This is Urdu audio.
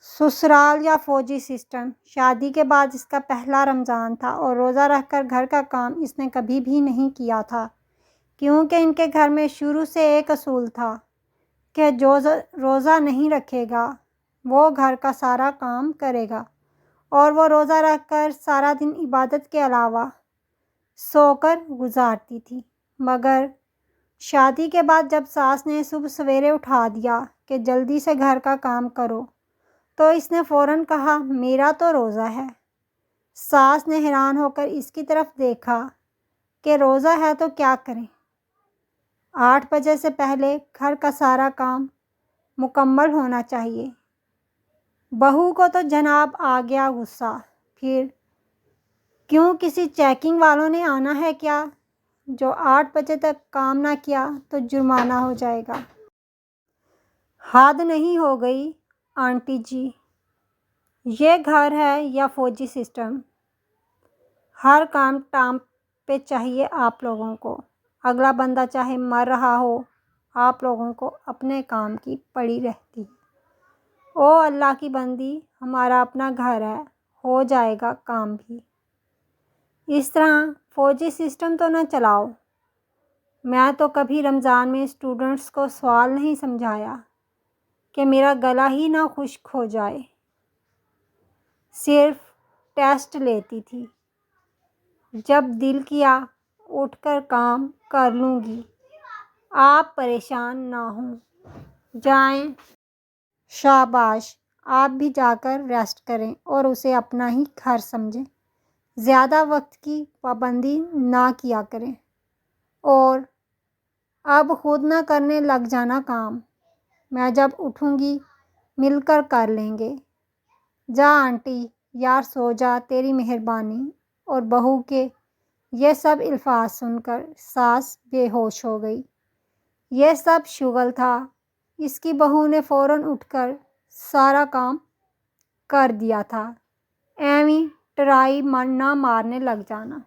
سسرال یا فوجی سسٹم۔ شادی کے بعد اس کا پہلا رمضان تھا اور روزہ رکھ کر گھر کا کام اس نے کبھی بھی نہیں کیا تھا، کیونکہ ان کے گھر میں شروع سے ایک اصول تھا کہ جو روزہ نہیں رکھے گا وہ گھر کا سارا کام کرے گا، اور وہ روزہ رکھ کر سارا دن عبادت کے علاوہ سو کر گزارتی تھی۔ مگر شادی کے بعد جب ساس نے صبح سویرے اٹھا دیا کہ جلدی سے گھر کا کام کرو، تو اس نے فوراً کہا میرا تو روزہ ہے۔ ساس نے حیران ہو کر اس کی طرف دیکھا کہ روزہ ہے تو کیا کریں؟ 8 بجے سے پہلے گھر کا سارا کام مکمل ہونا چاہیے۔ بہو کو تو جناب آ گیا غصہ، پھر کیوں کسی چیکنگ والوں نے آنا ہے کیا؟ جو 8 بجے تک کام نہ کیا تو جرمانہ ہو جائے گا۔ حد نہیں ہو گئی آنٹی جی؟ یہ گھر ہے یا فوجی سسٹم؟ ہر کام ٹام پہ چاہیے آپ لوگوں کو، اگلا بندہ چاہے مر رہا ہو، آپ لوگوں کو اپنے کام کی پڑی رہتی ہے۔ او اللہ کی بندی، ہمارا اپنا گھر ہے، ہو جائے گا کام بھی۔ اس طرح فوجی سسٹم تو نہ چلاؤ۔ میں تو کبھی رمضان میں اسٹوڈنٹس کو سوال نہیں سمجھایا کہ میرا گلا ہی نہ خشک ہو جائے، صرف ٹیسٹ لیتی تھی۔ جب دل کیا اٹھ کر کام کر لوں گی، آپ پریشان نہ ہوں۔ جائیں۔ شاباش، آپ بھی جا کر ریسٹ کریں اور اسے اپنا ہی گھر سمجھیں۔ زیادہ وقت کی پابندی نہ کیا کریں، اور اب خود نہ کرنے لگ جانا کام۔ میں جب اٹھوں گی مل کر لیں گے۔ جا آنٹی، یار سو جا، تیری مہربانی۔ اور بہو کے یہ سب الفاظ سن کر ساس بے ہوش ہو گئی۔ یہ سب شغل تھا، اس کی بہو نے فوراً اٹھ کر سارا کام کر دیا تھا۔ ایویں ٹرائی نہ مارنے لگ جانا۔